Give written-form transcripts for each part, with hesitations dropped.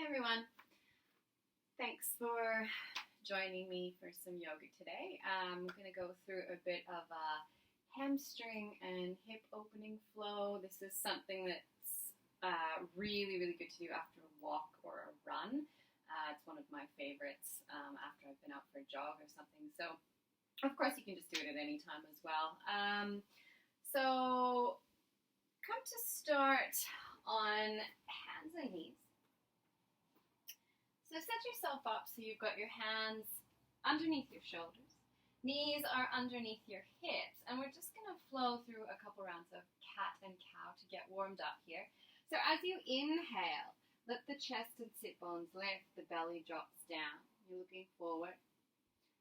Hi everyone. Thanks for joining me for some yoga today. I'm going to go through a bit of a hamstring and hip opening flow. This is something that's really good to do after a walk or a run. It's one of my favorites after I've been out for a jog or something. So, of course, you can just do it at any time as well. So, come to start on hands and knees. So set yourself up so you've got your hands underneath your shoulders. Knees are underneath your hips. And we're just going to flow through a couple rounds of cat and cow to get warmed up here. So as you inhale, let the chest and sit bones lift. The belly drops down. You're looking forward.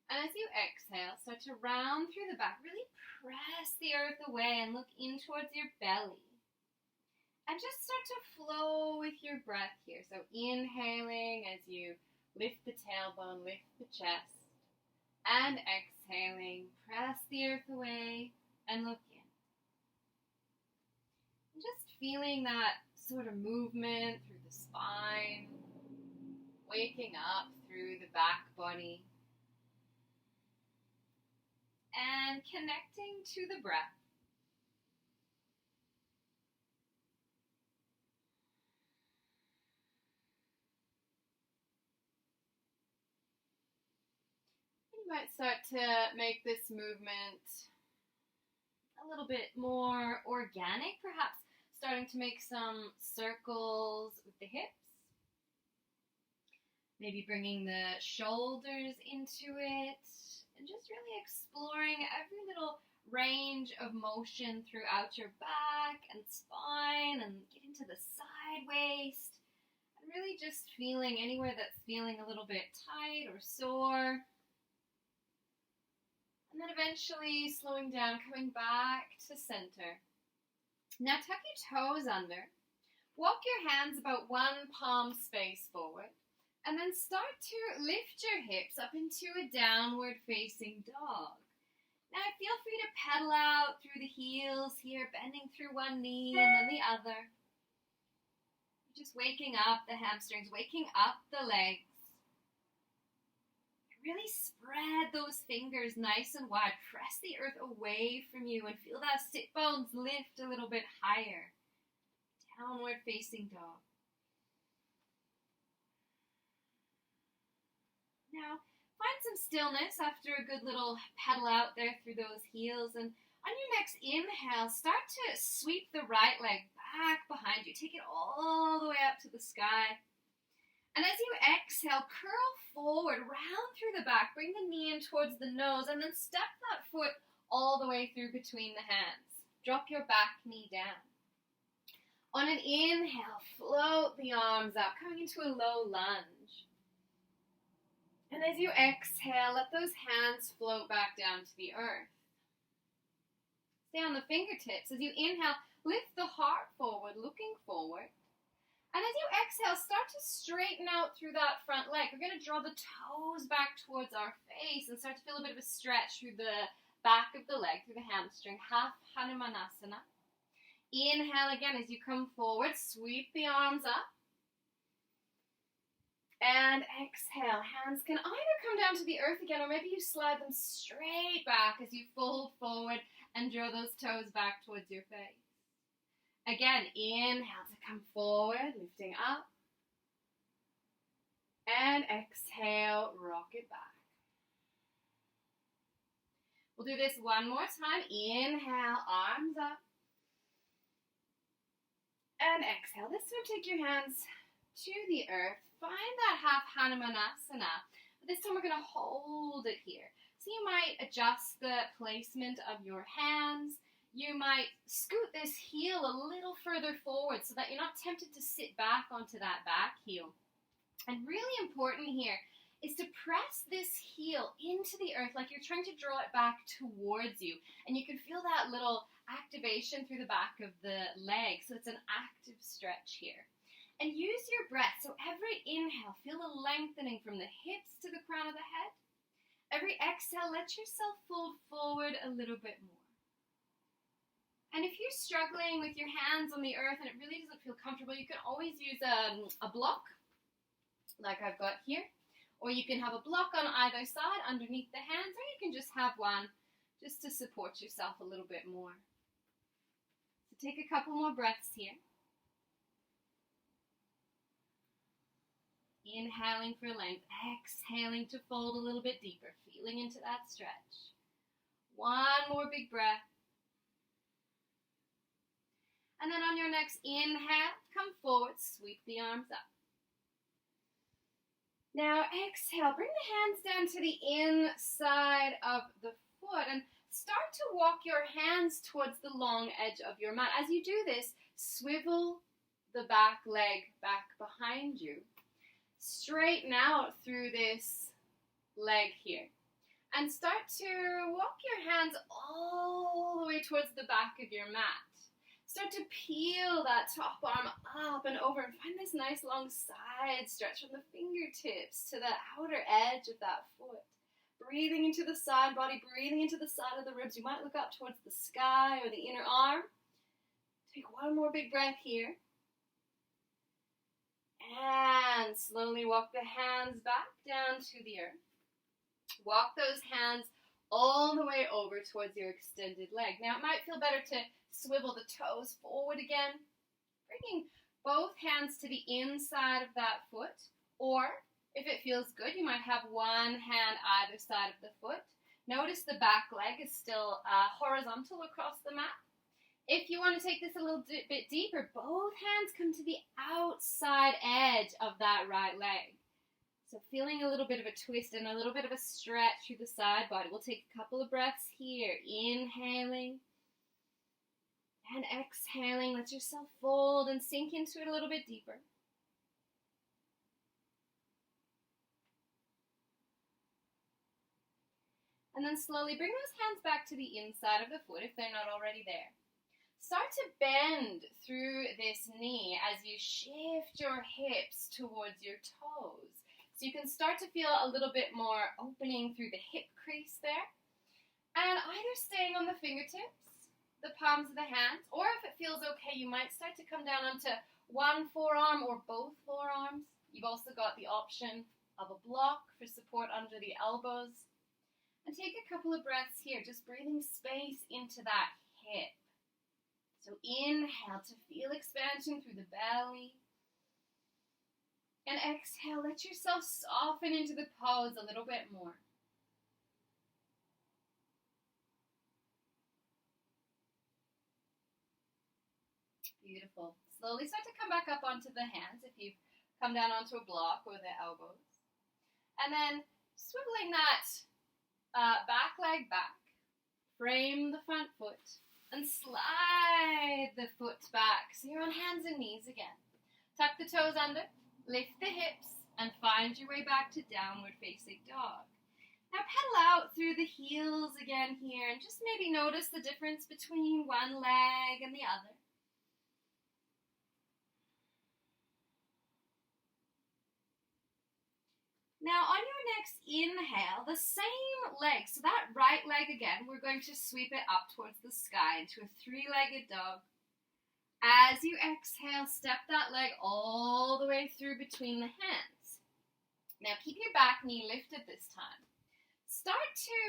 And as you exhale, start to round through the back. Really press the earth away and look in towards your belly. And just start to flow with your breath here. So inhaling as you lift the tailbone, lift the chest. And exhaling, press the earth away and look in. And just feeling that sort of movement through the spine, waking up through the back body. And connecting to the breath. You might start to make this movement a little bit more organic, perhaps starting to make some circles with the hips. Maybe bringing the shoulders into it and just really exploring every little range of motion throughout your back and spine and get into the side waist and really just feeling anywhere that's feeling a little bit tight or sore. And then eventually slowing down, coming back to center. Now tuck your toes under. Walk your hands about one palm space forward. And then start to lift your hips up into a downward facing dog. Now feel free to pedal out through the heels here, bending through one knee and then the other. Just waking up the hamstrings, waking up the legs. Really spread those fingers nice and wide. Press the earth away from you and feel that sit bones lift a little bit higher. Downward facing dog. Now, find some stillness after a good little pedal out there through those heels. And on your next inhale, start to sweep the right leg back behind you. Take it all the way up to the sky. And as you exhale, curl forward, round through the back, bring the knee in towards the nose, and then step that foot all the way through between the hands. Drop your back knee down. On an inhale, float the arms up, coming into a low lunge. And as you exhale, let those hands float back down to the earth. Stay on the fingertips. As you inhale, lift the heart forward, looking forward. And as you exhale, start to straighten out through that front leg. We're going to draw the toes back towards our face and start to feel a bit of a stretch through the back of the leg, through the hamstring. Half Hanumanasana. Inhale again as you come forward. Sweep the arms up. And exhale. Hands can either come down to the earth again, or maybe you slide them straight back as you fold forward and draw those toes back towards your face. Again, inhale to come forward, lifting up. And exhale, rock it back. We'll do this one more time. Inhale, arms up. And exhale. This time take your hands to the earth. Find that half Hanumanasana. But this time we're going to hold it here. So you might adjust the placement of your hands. You might scoot this heel a little further forward so that you're not tempted to sit back onto that back heel. And really important here is to press this heel into the earth like you're trying to draw it back towards you. And you can feel that little activation through the back of the leg. So it's an active stretch here. And use your breath. So every inhale, feel a lengthening from the hips to the crown of the head. Every exhale, let yourself fold forward a little bit more. And if you're struggling with your hands on the earth and it really doesn't feel comfortable, you can always use a block like I've got here. Or you can have a block on either side underneath the hands, or you can just have one just to support yourself a little bit more. So take a couple more breaths here. Inhaling for length, exhaling to fold a little bit deeper, feeling into that stretch. One more big breath. And then on your next inhale, come forward, sweep the arms up. Now exhale, bring the hands down to the inside of the foot and start to walk your hands towards the long edge of your mat. As you do this, swivel the back leg back behind you. Straighten out through this leg here. And start to walk your hands all the way towards the back of your mat. Start to peel that top arm up and over and find this nice long side stretch from the fingertips to the outer edge of that foot. Breathing into the side body, breathing into the side of the ribs. You might look up towards the sky or the inner arm. Take one more big breath here. And slowly walk the hands back down to the earth. Walk those hands all the way over towards your extended leg. Now it might feel better to swivel the toes forward again, bringing both hands to the inside of that foot, or if it feels good, you might have one hand either side of the foot. Notice the back leg is still horizontal across the mat. If you want to take this a little bit deeper, both hands come to the outside edge of that right leg. So feeling a little bit of a twist and a little bit of a stretch through the side body. We'll take a couple of breaths here. Inhaling and exhaling. Let yourself fold and sink into it a little bit deeper. And then slowly bring those hands back to the inside of the foot if they're not already there. Start to bend through this knee as you shift your hips towards your toes. So you can start to feel a little bit more opening through the hip crease there. And either staying on the fingertips, the palms of the hands, or if it feels okay, you might start to come down onto one forearm or both forearms. You've also got the option of a block for support under the elbows. And take a couple of breaths here, just breathing space into that hip. So inhale to feel expansion through the belly. And exhale, let yourself soften into the pose a little bit more. Beautiful. Slowly start to come back up onto the hands if you've come down onto a block or the elbows. And then swiveling that back leg back, frame the front foot, and slide the foot back. So you're on hands and knees again. Tuck the toes under, lift the hips, and find your way back to downward facing dog. Now pedal out through the heels again here, and just maybe notice the difference between one leg and the other. Now on your next inhale, the same leg, so that right leg again, we're going to sweep it up towards the sky into a three-legged dog. As you exhale, step that leg all the way through between the hands. Now keep your back knee lifted this time. Start to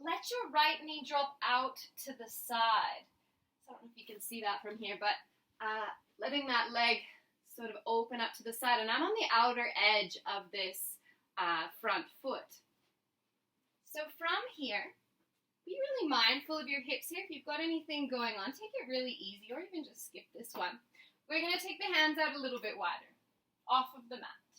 let your right knee drop out to the side. So I don't know if you can see that from here, but letting that leg sort of open up to the side, and I'm on the outer edge of this front foot. So from here, be really mindful of your hips here. If you've got anything going on, take it really easy, or even just skip this one. We're going to take the hands out a little bit wider, off of the mat.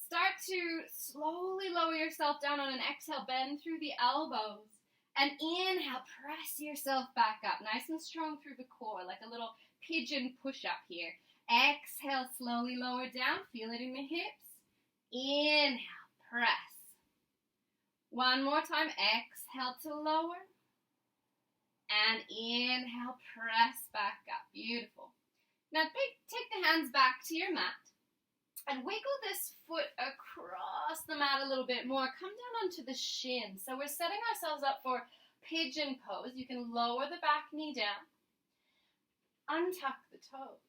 Start to slowly lower yourself down on an exhale, bend through the elbows, and inhale, press yourself back up, nice and strong through the core, like a little pigeon push-up here. Exhale, slowly lower down. Feel it in the hips. Inhale, press. One more time. Exhale to lower. And inhale, press back up. Beautiful. Now take the hands back to your mat. And wiggle this foot across the mat a little bit more. Come down onto the shin. So we're setting ourselves up for pigeon pose. You can lower the back knee down. Untuck the toes.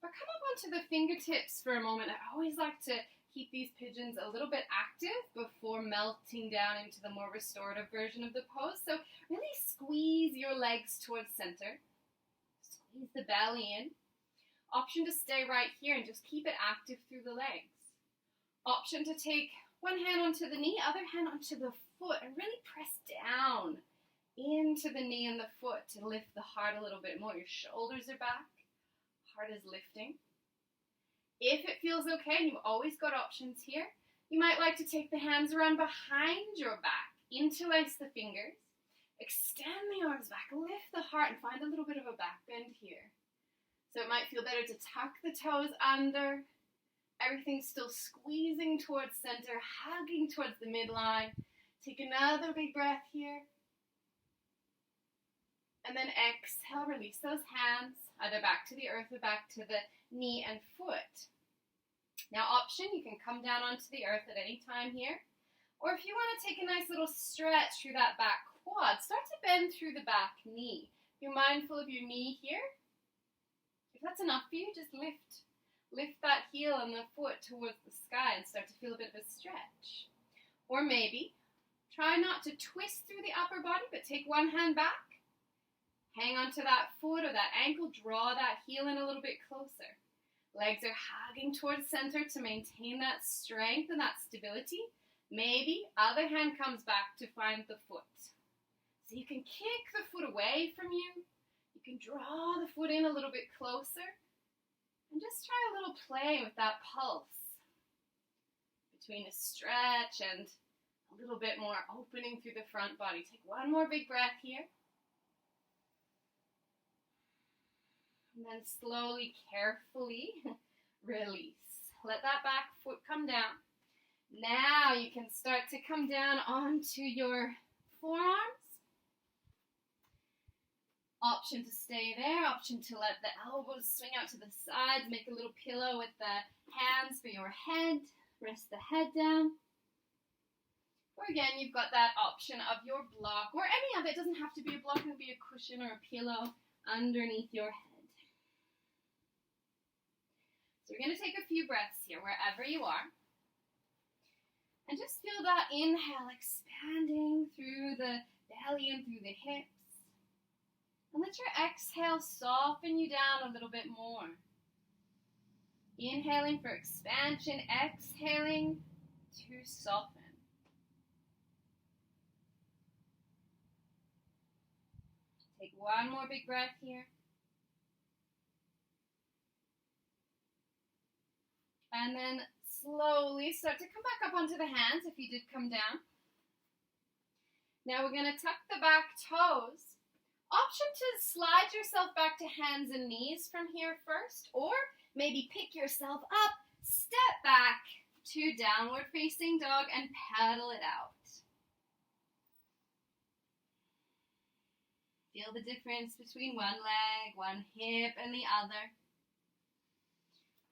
But come up onto the fingertips for a moment. I always like to keep these pigeons a little bit active before melting down into the more restorative version of the pose. So really squeeze your legs towards center. Squeeze the belly in. Option to stay right here and just keep it active through the legs. Option to take one hand onto the knee, other hand onto the foot, and really press down into the knee and the foot to lift the heart a little bit more. Your shoulders are back, heart is lifting. If it feels okay, and you've always got options here, you might like to take the hands around behind your back, interlace the fingers, extend the arms back, lift the heart, and find a little bit of a back bend here. So it might feel better to tuck the toes under. Everything's still squeezing towards center, hugging towards the midline. Take another big breath here. And then exhale, release those hands, either back to the earth or back to the knee and foot. Now option, you can come down onto the earth at any time here. Or if you want to take a nice little stretch through that back quad, start to bend through the back knee. If you're mindful of your knee here, if that's enough for you, just lift that heel and the foot towards the sky and start to feel a bit of a stretch. Or maybe try not to twist through the upper body, but take one hand back, hang onto that foot or that ankle, draw that heel in a little bit closer. Legs are hugging towards center to maintain that strength and that stability. Maybe other hand comes back to find the foot. So you can kick the foot away from you. You can draw the foot in a little bit closer. And just try a little play with that pulse between a stretch and a little bit more opening through the front body. Take one more big breath here. And then slowly, carefully release. Let that back foot come down. Now you can start to come down onto your forearms. Option to stay there, option to let the elbows swing out to the sides, make a little pillow with the hands for your head, rest the head down. Or again, you've got that option of your block, or any of it, doesn't have to be a block, it could be a cushion or a pillow underneath your head. So we're going to take a few breaths here, wherever you are. And just feel that inhale expanding through the belly and through the hips. And let your exhale soften you down a little bit more. Inhaling for expansion, exhaling to soften. Take one more big breath here. And then slowly start to come back up onto the hands if you did come down. Now we're going to tuck the back toes. Option to slide yourself back to hands and knees from here first, or maybe pick yourself up, step back to downward facing dog and paddle it out. Feel the difference between one leg, one hip, and the other.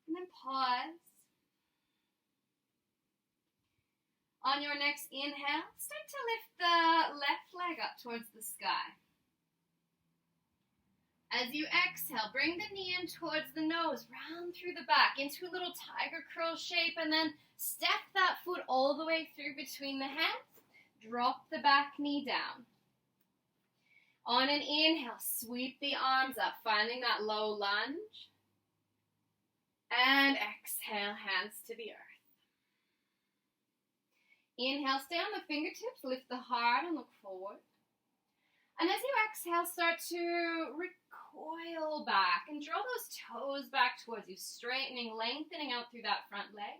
And then pause. On your next inhale, start to lift the left leg up towards the sky. As you exhale, bring the knee in towards the nose, round through the back into a little tiger curl shape, and then step that foot all the way through between the hands. Drop the back knee down. On an inhale, sweep the arms up, finding that low lunge. And exhale, hands to the earth. Inhale, stay on the fingertips, lift the heart and look forward. And as you exhale, start to recoil back and draw those toes back towards you, straightening, lengthening out through that front leg.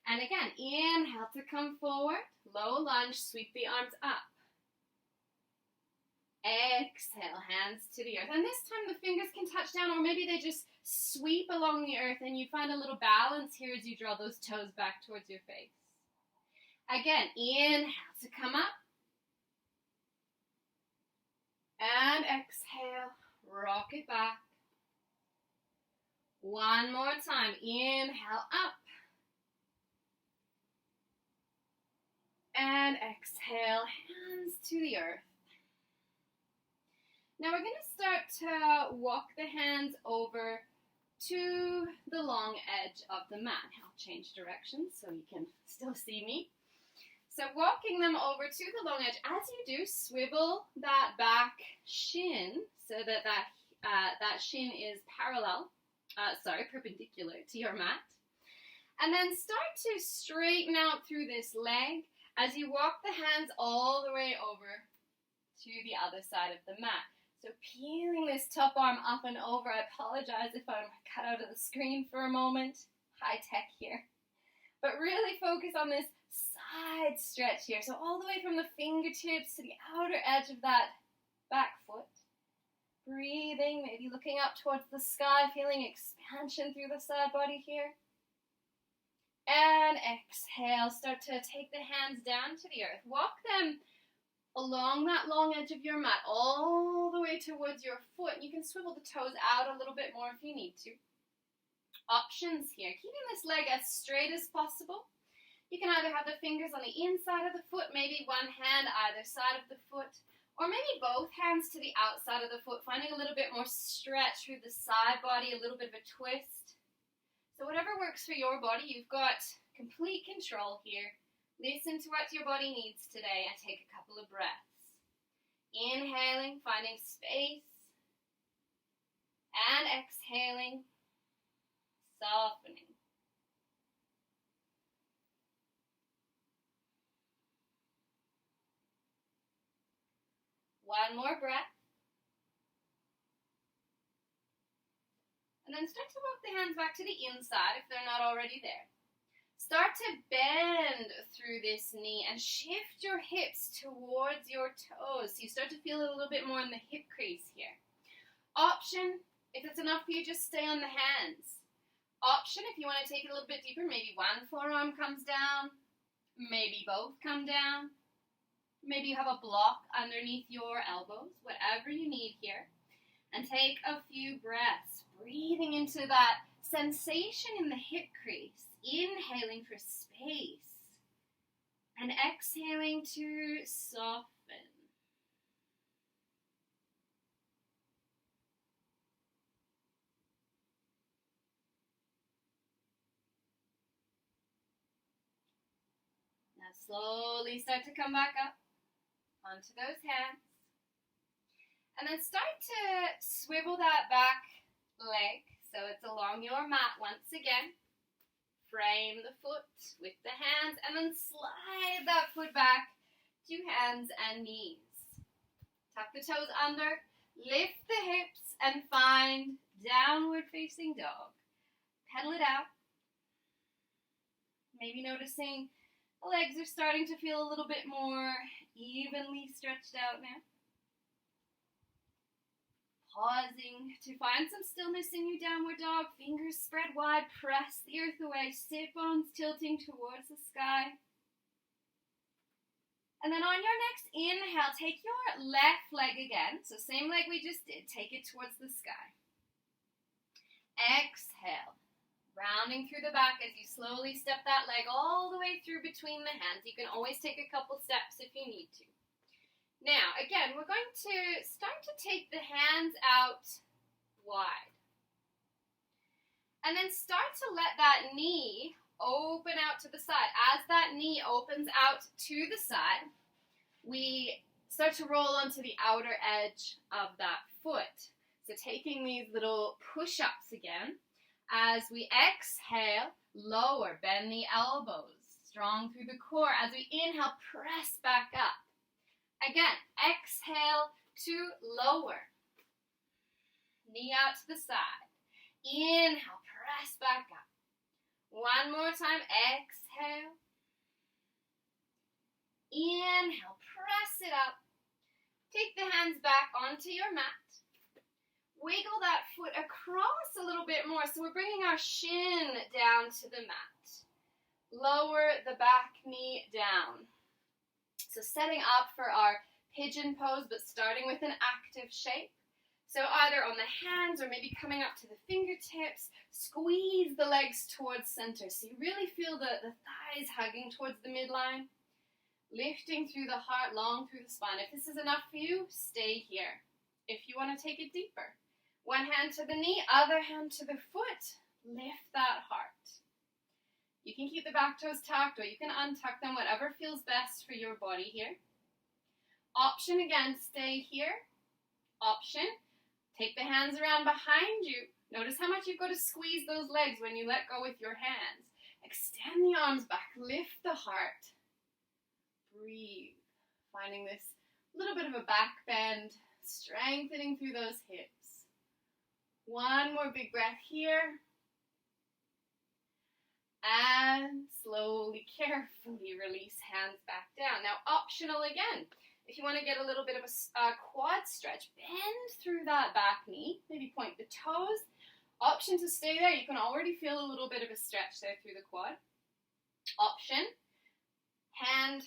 And again, inhale to come forward, low lunge, sweep the arms up. Exhale, hands to the earth. And this time the fingers can touch down, or maybe they just sweep along the earth and you find a little balance here as you draw those toes back towards your face. Again, inhale to come up. And exhale, rock it back. One more time. Inhale up. And exhale, hands to the earth. Now we're going to start to walk the hands over to the long edge of the mat. I'll change directions so you can still see me. So walking them over to the long edge. As you do, swivel that back shin so that that shin is perpendicular to your mat. And then start to straighten out through this leg as you walk the hands all the way over to the other side of the mat. So peeling this top arm up and over. I apologize if I'm cut out of the screen for a moment. High tech here. But really focus on this side stretch here. So all the way from the fingertips to the outer edge of that back foot. Breathing, maybe looking up towards the sky, feeling expansion through the side body here. And exhale, start to take the hands down to the earth. Walk them along that long edge of your mat, all the way towards your foot. You can swivel the toes out a little bit more if you need to. Options here, keeping this leg as straight as possible. You can either have the fingers on the inside of the foot, maybe one hand either side of the foot, or maybe both hands to the outside of the foot, finding a little bit more stretch through the side body, a little bit of a twist. So whatever works for your body, you've got complete control here. Listen to what your body needs today and take a couple of breaths. Inhaling, finding space, and exhaling, softening. One more breath. And then start to walk the hands back to the inside if they're not already there. Start to bend through this knee and shift your hips towards your toes. So you start to feel it a little bit more in the hip crease here. Option, if it's enough for you, just stay on the hands. Option, if you want to take it a little bit deeper, maybe one forearm comes down, maybe both come down. Maybe you have a block underneath your elbows, whatever you need here. And take a few breaths, breathing into that sensation in the hip crease. Inhaling for space. And exhaling to soften. Now slowly start to come back up onto those hands. And then start to swivel that back leg so it's along your mat once again. Frame the foot with the hands and then slide that foot back to hands and knees. Tuck the toes under, lift the hips and find downward facing dog. Pedal it out. Maybe noticing the legs are starting to feel a little bit more evenly stretched out now. Pausing to find some stillness in your downward dog. Fingers spread wide, press the earth away, sit bones tilting towards the sky. And then on your next inhale, take your left leg again. So same leg we just did, take it towards the sky. Exhale, rounding through the back as you slowly step that leg all the way through between the hands. You can always take a couple steps if you need to. Now, again, we're going to start to take the hands out wide. And then start to let that knee open out to the side. As that knee opens out to the side, we start to roll onto the outer edge of that foot. So taking these little push-ups again. As we exhale, lower, bend the elbows, strong through the core. As we inhale, press back up. Again, exhale to lower. Knee out to the side. Inhale, press back up. One more time, exhale. Inhale, press it up. Take the hands back onto your mat. Wiggle that foot across a little bit more. So we're bringing our shin down to the mat. Lower the back knee down. So setting up for our pigeon pose, but starting with an active shape. So either on the hands or maybe coming up to the fingertips, squeeze the legs towards center. So you really feel the thighs hugging towards the midline. Lifting through the heart, long through the spine. If this is enough for you, stay here. If you want to take it deeper, One hand to the knee, other hand to the foot. Lift that heart. You can keep the back toes tucked or you can untuck them, whatever feels best for your body here. Option again, stay here. Option, take the hands around behind you. Notice how much you've got to squeeze those legs when you let go with your hands. Extend the arms back, lift the heart. Breathe, finding this little bit of a back bend, strengthening through those hips. One more big breath here. And slowly, carefully release hands back down. Now, optional again. If you want to get a little bit of a quad stretch, bend through that back knee. Maybe point the toes. Option to stay there. You can already feel a little bit of a stretch there through the quad. Option, hand,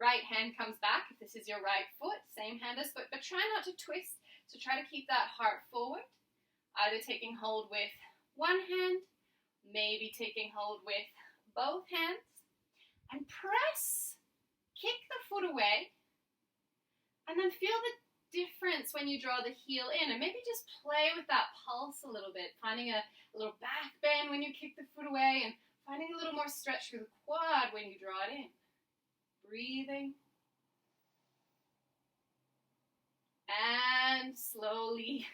right hand comes back. If this is your right foot, same hand as foot, but try not to twist. So try to keep that heart forward. Either taking hold with one hand, maybe taking hold with both hands, and press, kick the foot away, and then feel the difference when you draw the heel in, and maybe just play with that pulse a little bit, finding a little back bend when you kick the foot away, and finding a little more stretch through the quad when you draw it in. Breathing. And slowly,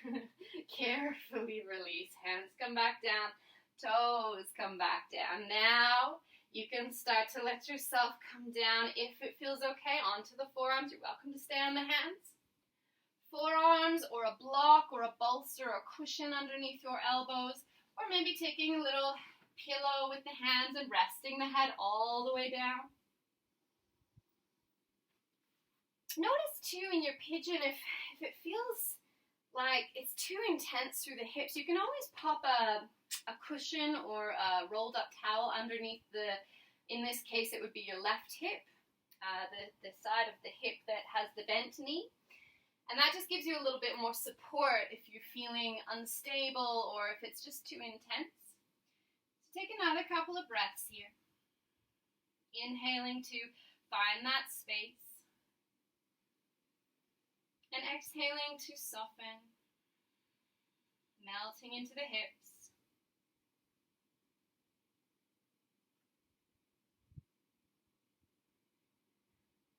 carefully release. Hands come back down. Toes come back down. Now you can start to let yourself come down if it feels okay onto the forearms. You're welcome to stay on the hands. Forearms or a block or a bolster or a cushion underneath your elbows, or maybe taking a little pillow with the hands and resting the head all the way down. Notice too in your pigeon if it feels like it's too intense through the hips, you can always pop a cushion or a rolled up towel underneath in this case it would be your left hip, the side of the hip that has the bent knee. And that just gives you a little bit more support if you're feeling unstable or if it's just too intense. So take another couple of breaths here. Inhaling to find that space. And exhaling to soften, melting into the hips.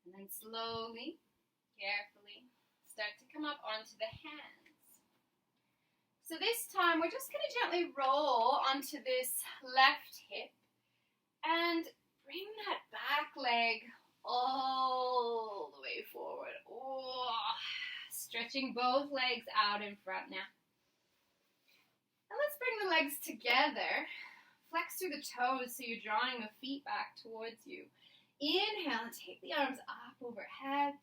And then slowly, carefully, start to come up onto the hands. So this time we're just going to gently roll onto this left hip and bring that back leg all the way forward. Oh, stretching both legs out in front now. And let's bring the legs together. Flex through the toes so you're drawing the feet back towards you. Inhale and take the arms up overhead.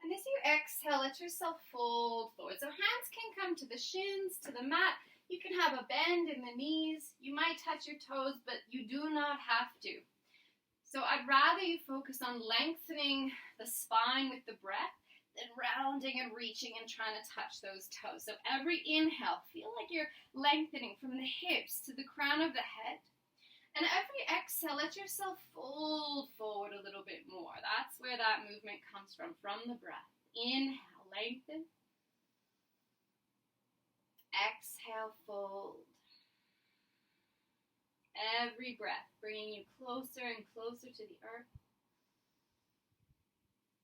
And as you exhale, let yourself fold forward. So hands can come to the shins, to the mat. You can have a bend in the knees. You might touch your toes, but you do not have to. So I'd rather you focus on lengthening the spine with the breath than rounding and reaching and trying to touch those toes. So every inhale, feel like you're lengthening from the hips to the crown of the head. And every exhale, let yourself fold forward a little bit more. That's where that movement comes from the breath. Inhale, lengthen. Exhale, fold. Every breath bringing you closer and closer to the earth.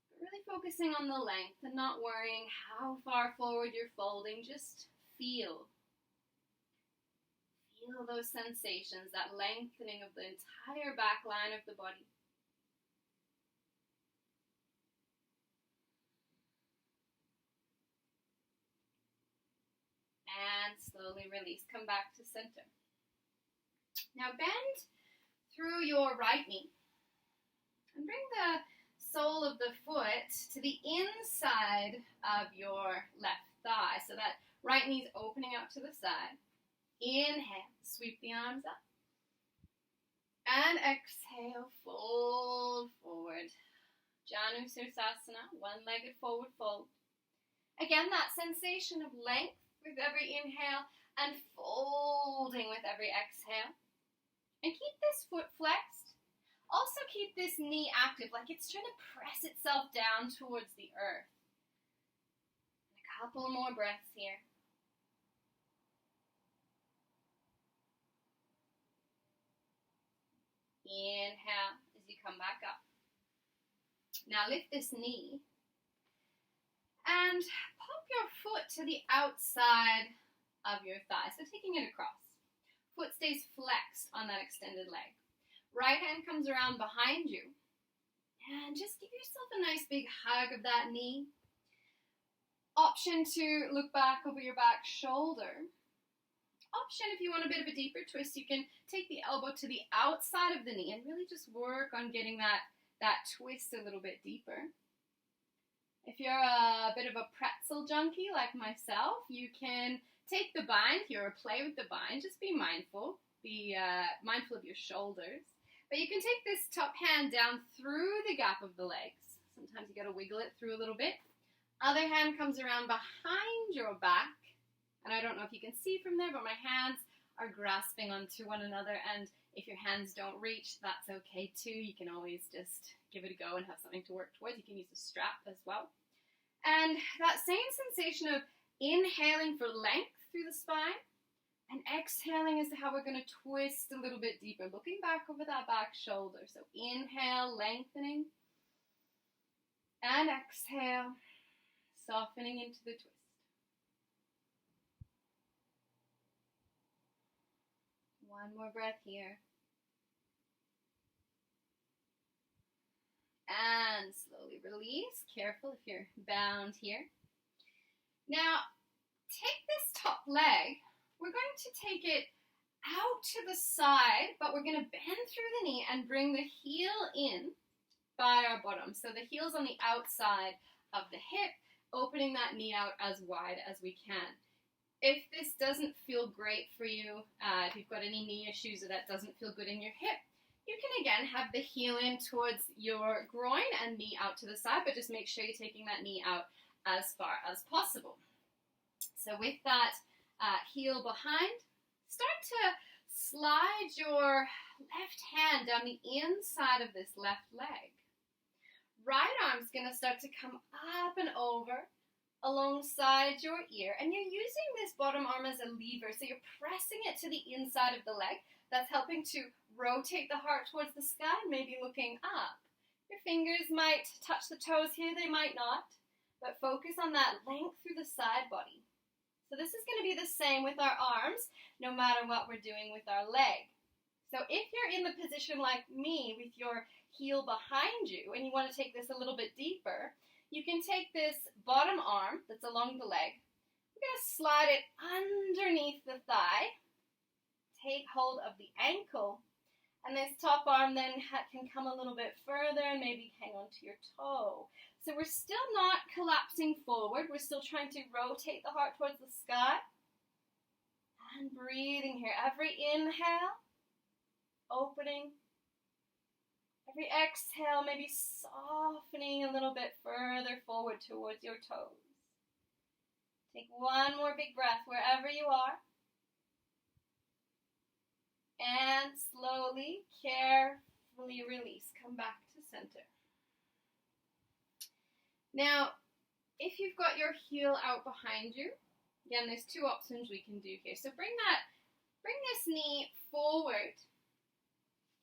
But really focusing on the length and not worrying how far forward you're folding. Just feel. Feel those sensations, that lengthening of the entire back line of the body. And slowly release. Come back to center. Now bend through your right knee and bring the sole of the foot to the inside of your left thigh. So that right knee is opening out to the side. Inhale, sweep the arms up. And exhale, fold forward. Janu Sirsasana, one-legged forward fold. Again, that sensation of length with every inhale and folding with every exhale. And keep this foot flexed. Also keep this knee active, like it's trying to press itself down towards the earth. And a couple more breaths here. come back up. Now lift this knee and pop your foot to the outside of your thigh, so taking it across. Foot stays flexed on that extended leg. Right hand comes around behind you, and just give yourself a nice big hug of that knee. Option to look back over your back shoulder. Option, if you want a bit of a deeper twist, you can take the elbow to the outside of the knee and really just work on getting that twist a little bit deeper. If you're a bit of a pretzel junkie like myself, you can take the bind here or play with the bind. Just be mindful. Be mindful of your shoulders. But you can take this top hand down through the gap of the legs. Sometimes you got to wiggle it through a little bit. Other hand comes around behind your back. And I don't know if you can see from there, but my hands are grasping onto one another. And if your hands don't reach, that's okay too. You can always just give it a go and have something to work towards. You can use a strap as well. And that same sensation of inhaling for length through the spine and exhaling is how we're going to twist a little bit deeper, looking back over that back shoulder. So inhale, lengthening, and exhale, softening into the twist. One more breath here. And slowly release. Careful if you're bound here. Now, take this top leg. We're going to take it out to the side, but we're going to bend through the knee and bring the heel in by our bottom. So the heel's on the outside of the hip, opening that knee out as wide as we can. If this doesn't feel great for you, if you've got any knee issues or that doesn't feel good in your hip, you can again have the heel in towards your groin and knee out to the side, but just make sure you're taking that knee out as far as possible. So with that heel behind, start to slide your left hand down the inside of this left leg. Right arm's going to start to come up and over alongside your ear, and you're using this bottom arm as a lever, so you're pressing it to the inside of the leg. That's helping to rotate the heart towards the sky, maybe looking up. Your fingers might touch the toes here, they might not, but focus on that length through the side body. So this is going to be the same with our arms, no matter what we're doing with our leg. So if you're in the position like me with your heel behind you and you want to take this a little bit deeper, you can take this bottom arm that's along the leg. We're going to slide it underneath the thigh, take hold of the ankle, and this top arm then can come a little bit further and maybe hang onto your toe. So we're still not collapsing forward. We're still trying to rotate the heart towards the sky. And breathing here. Every inhale, opening. Every exhale, maybe softening a little bit further forward towards your toes. Take one more big breath wherever you are. And slowly, carefully release. Come back to center. Now, if you've got your heel out behind you, again, there's two options we can do here. So bring this knee forward.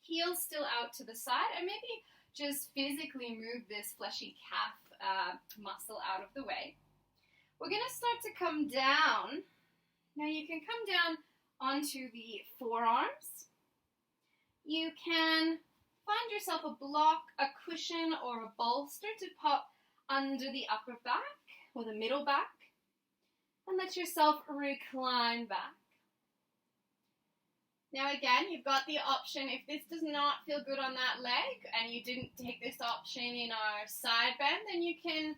Heel still out to the side, and maybe just physically move this fleshy calf muscle out of the way. We're going to start to come down. Now you can come down onto the forearms. You can find yourself a block, a cushion, or a bolster to pop under the upper back or the middle back, and let yourself recline back. Now again, you've got the option, if this does not feel good on that leg and you didn't take this option in our side bend, then you can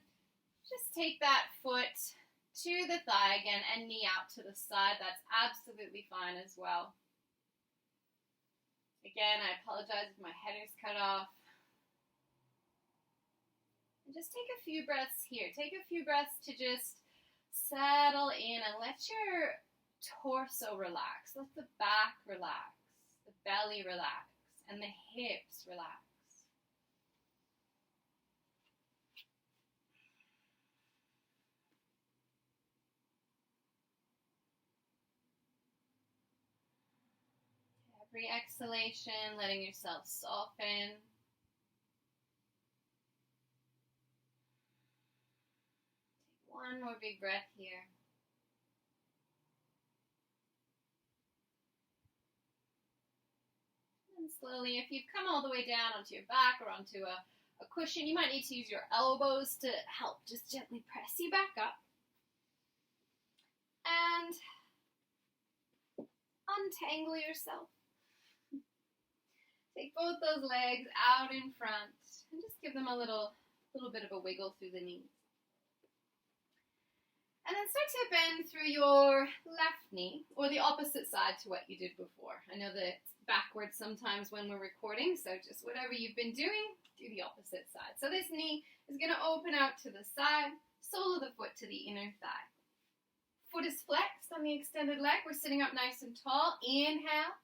just take that foot to the thigh again and knee out to the side. That's absolutely fine as well. Again, I apologize if my head is cut off. And just take a few breaths here. Take a few breaths to just settle in and let your torso relax. Let the back relax, the belly relax, and the hips relax. Every exhalation, letting yourself soften. One more big breath here. And slowly, if you've come all the way down onto your back or onto a cushion, you might need to use your elbows to help just gently press you back up. And untangle yourself. Take both those legs out in front and just give them a little bit of a wiggle through the knees. And then start to bend through your left knee, or the opposite side to what you did before. I know that it's backwards sometimes when we're recording, so just whatever you've been doing, do the opposite side. So this knee is going to open out to the side, sole of the foot to the inner thigh. Foot is flexed on the extended leg. We're sitting up nice and tall. Inhale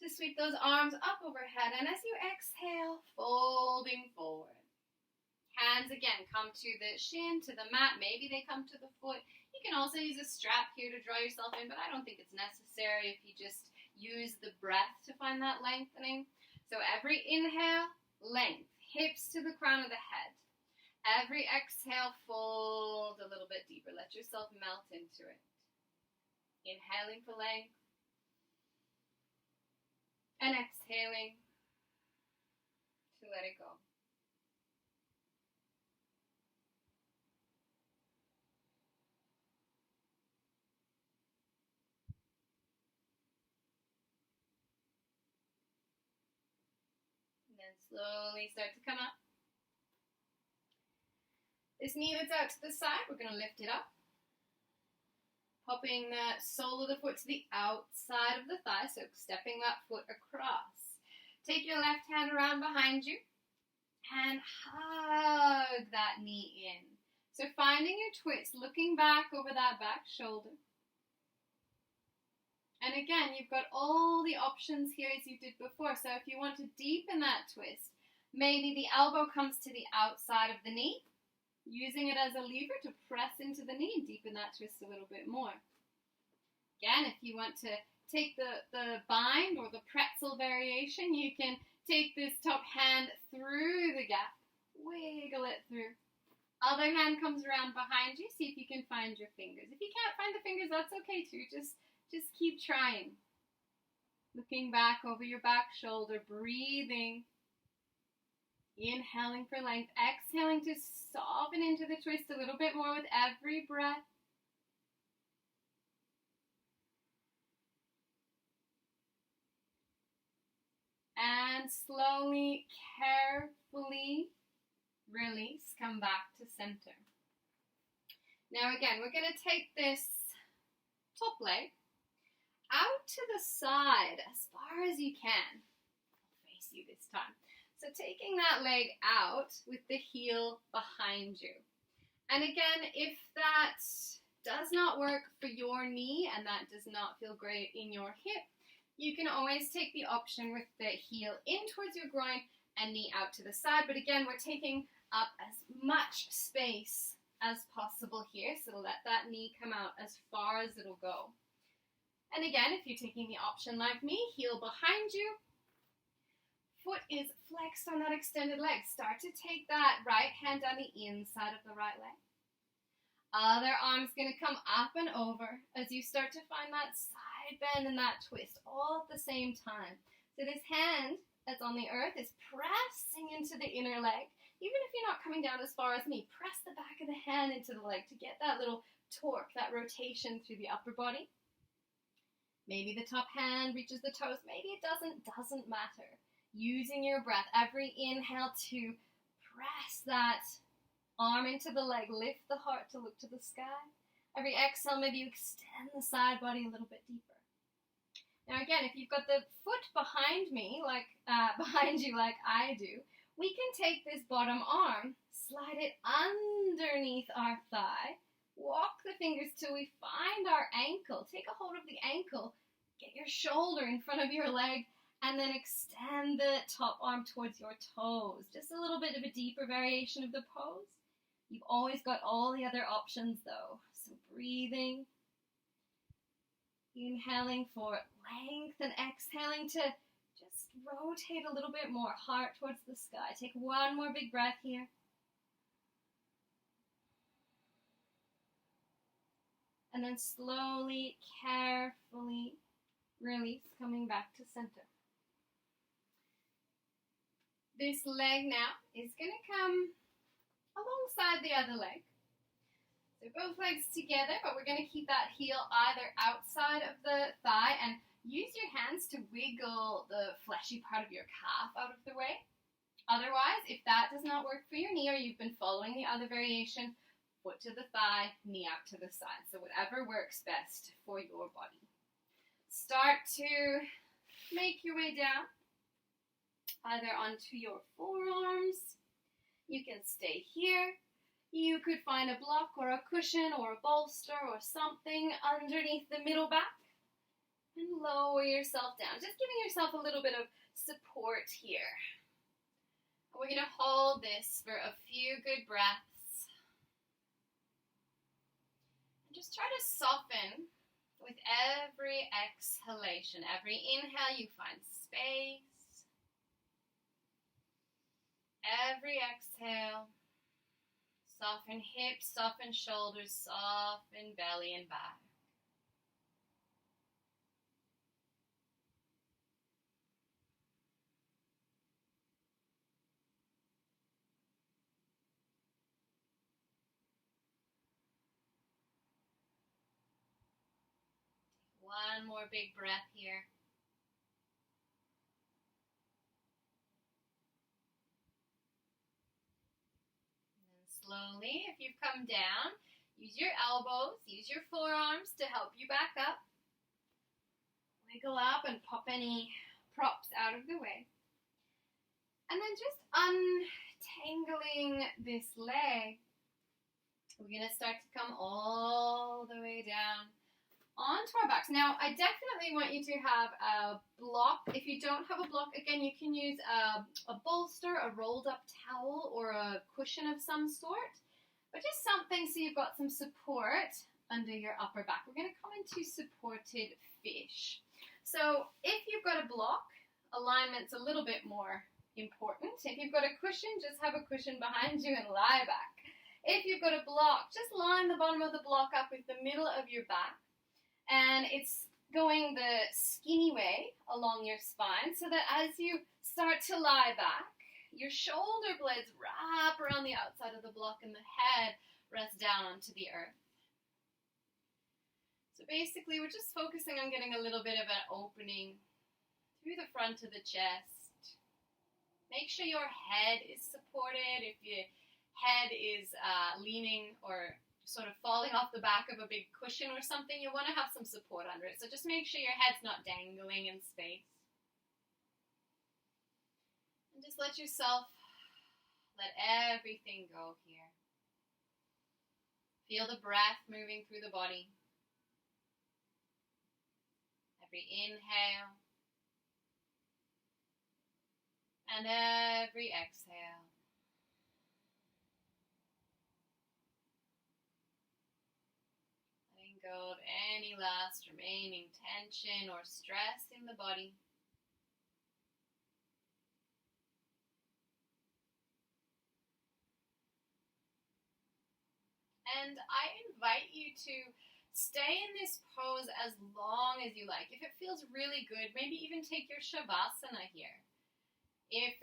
to sweep those arms up overhead. And as you exhale, folding forward. Hands again come to the shin, to the mat. Maybe they come to the foot. You can also use a strap here to draw yourself in, but I don't think it's necessary if you just use the breath to find that lengthening. So every inhale, length, hips to the crown of the head. Every exhale, fold a little bit deeper. Let yourself melt into it. Inhaling for length. And exhaling to let it go. And then slowly start to come up. This knee that's out to the side, we're going to lift it up. Popping the sole of the foot to the outside of the thigh, so stepping that foot across. Take your left hand around behind you and hug that knee in. So finding your twist, looking back over that back shoulder. And again, you've got all the options here as you did before. So if you want to deepen that twist, maybe the elbow comes to the outside of the knee, using it as a lever to press into the knee and deepen that twist a little bit more. Again, if you want to take the bind or the pretzel variation, you can take this top hand through the gap, wiggle it through. Other hand comes around behind you, see if you can find your fingers. If you can't find the fingers, that's okay too. Just keep trying. Looking back over your back shoulder, breathing. Inhaling for length, exhaling to soften into the twist a little bit more with every breath. And slowly, carefully release, come back to center. Now again, we're going to take this top leg out to the side as far as you can. I'll face you this time. So taking that leg out with the heel behind you. And again, if that does not work for your knee and that does not feel great in your hip, you can always take the option with the heel in towards your groin and knee out to the side. But again, we're taking up as much space as possible here. So let that knee come out as far as it'll go. And again, if you're taking the option like me, heel behind you, foot is flexed on that extended leg. Start to take that right hand down the inside of the right leg. Other arm's going to come up and over as you start to find that side bend and that twist all at the same time. So this hand that's on the earth is pressing into the inner leg. Even if you're not coming down as far as me, press the back of the hand into the leg to get that little torque, that rotation through the upper body. Maybe the top hand reaches the toes. Maybe it doesn't matter. Using your breath, every inhale to press that arm into the leg, lift the heart to look to the sky. Every exhale, maybe you extend the side body a little bit deeper. Now again, if you've got the foot behind me, behind you like I do, we can take this bottom arm, slide it underneath our thigh, walk the fingers till we find our ankle. Take a hold of the ankle, get your shoulder in front of your leg, and then extend the top arm towards your toes. Just a little bit of a deeper variation of the pose. You've always got all the other options though. So breathing, inhaling for length and exhaling to just rotate a little bit more, heart towards the sky. Take one more big breath here. And then slowly, carefully release, coming back to center. This leg now is going to come alongside the other leg. So both legs together, but we're going to keep that heel either outside of the thigh and use your hands to wiggle the fleshy part of your calf out of the way. Otherwise, if that does not work for your knee or you've been following the other variation, foot to the thigh, knee out to the side. So whatever works best for your body. Start to make your way down, either onto your forearms. You can stay here. You could find a block or a cushion or a bolster or something underneath the middle back and lower yourself down. Just giving yourself a little bit of support here. We're going to hold this for a few good breaths. And just try to soften with every exhalation. Every inhale, you find space. Every exhale, soften hips, soften shoulders, soften belly and back. One more big breath here. And then slowly, if you've come down, use your elbows, use your forearms to help you back up. Wiggle up and pop any props out of the way. And then just untangling this leg, we're going to start to come all the way down onto our backs. Now, I definitely want you to have a block. If you don't have a block, again, you can use a bolster, a rolled up towel, or a cushion of some sort. But just something so you've got some support under your upper back. We're going to come into supported fish. So if you've got a block, alignment's a little bit more important. If you've got a cushion, just have a cushion behind you and lie back. If you've got a block, just line the bottom of the block up with the middle of your back. And it's going the skinny way along your spine so that as you start to lie back, your shoulder blades wrap around the outside of the block and the head rests down onto the earth. So basically, we're just focusing on getting a little bit of an opening through the front of the chest. Make sure your head is supported. If your head is leaning or sort of falling off the back of a big cushion or something, you want to have some support under it. So just make sure your head's not dangling in space. And just let yourself let everything go here. Feel the breath moving through the body. Every inhale and every exhale. Go of any last remaining tension or stress in the body. And I invite you to stay in this pose as long as you like. If it feels really good, maybe even take your Shavasana here. If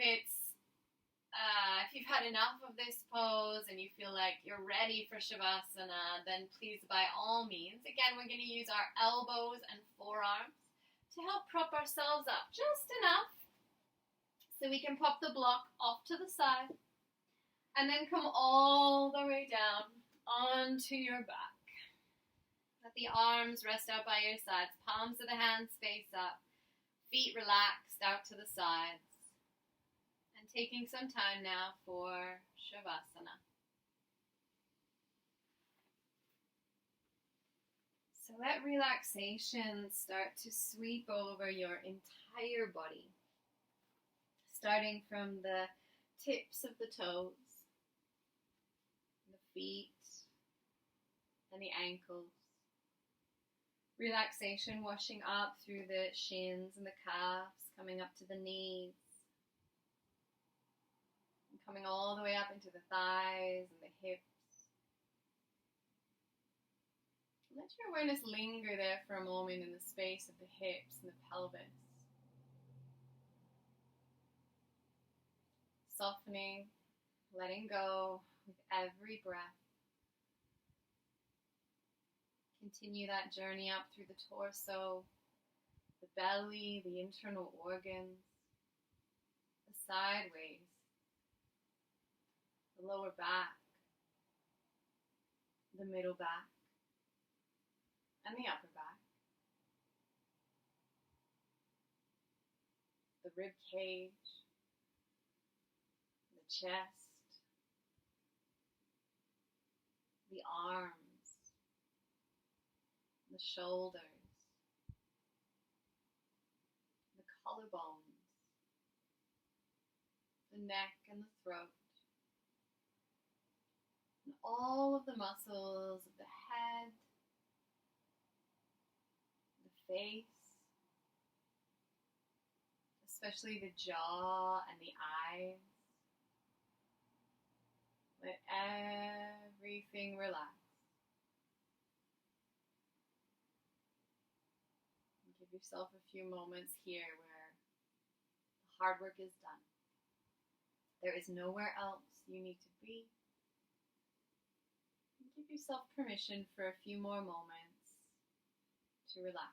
you've had enough of this pose and you feel like you're ready for Shavasana, then please, by all means, again, we're going to use our elbows and forearms to help prop ourselves up just enough so we can pop the block off to the side and then come all the way down onto your back. Let the arms rest out by your sides, palms of the hands face up, feet relaxed out to the sides. Taking some time now for Shavasana. So let relaxation start to sweep over your entire body, starting from the tips of the toes, the feet, and the ankles. Relaxation washing up through the shins and the calves, coming up to the knees. Coming all the way up into the thighs and the hips. Let your awareness linger there for a moment in the space of the hips and the pelvis. Softening, letting go with every breath. Continue that journey up through the torso, the belly, the internal organs, the sideways, the lower back, the middle back, and the upper back. The rib cage, the chest, the arms, the shoulders, the collarbones, the neck and the throat, and all of the muscles of the head, the face, especially the jaw and the eyes. Let everything relax. And give yourself a few moments here where the hard work is done. There is nowhere else you need to be. And give yourself permission for a few more moments to relax.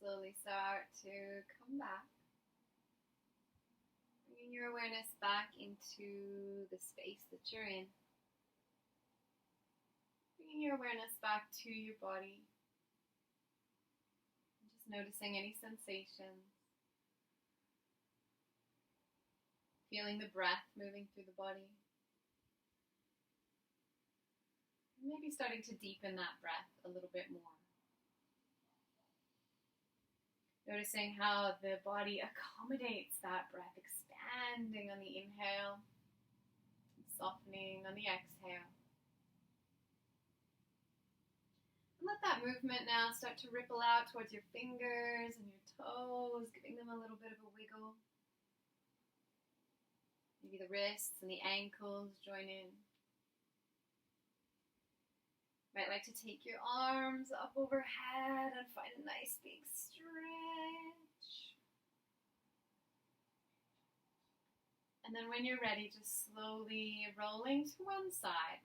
Slowly start to come back, bringing your awareness back into the space that you're in, bringing your awareness back to your body, and just noticing any sensations, feeling the breath moving through the body, and maybe starting to deepen that breath a little bit more. Noticing how the body accommodates that breath, expanding on the inhale, softening on the exhale. And let that movement now start to ripple out towards your fingers and your toes, giving them a little bit of a wiggle. Maybe the wrists and the ankles join in. Might like to take your arms up overhead and find a nice big stretch. And then when you're ready, just slowly rolling to one side.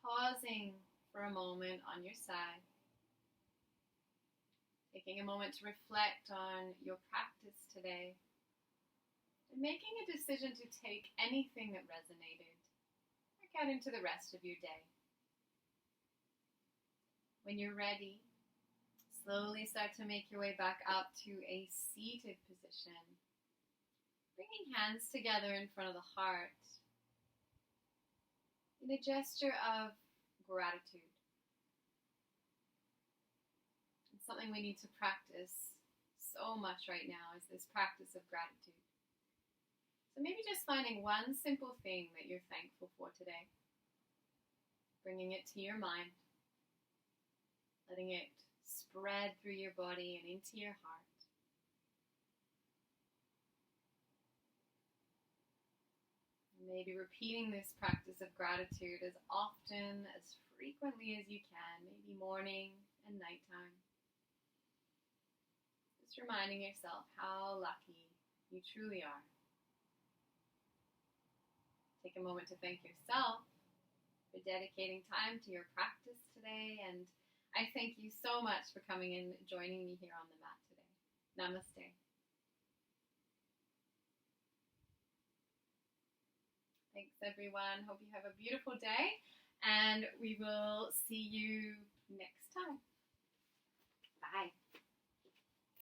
Pausing for a moment on your side. Taking a moment to reflect on your practice today. And making a decision to take anything that resonated back out into the rest of your day. When you're ready, slowly start to make your way back up to a seated position. Bringing hands together in front of the heart in a gesture of gratitude. It's something we need to practice so much right now is this practice of gratitude. So maybe just finding one simple thing that you're thankful for today. Bringing it to your mind. Letting it spread through your body and into your heart. And maybe repeating this practice of gratitude as often, as frequently as you can, maybe morning and nighttime. Just reminding yourself how lucky you truly are. Take a moment to thank yourself for dedicating time to your practice today, and I thank you so much for coming and joining me here on the mat today. Namaste. Thanks, everyone. Hope you have a beautiful day. and we will see you next time.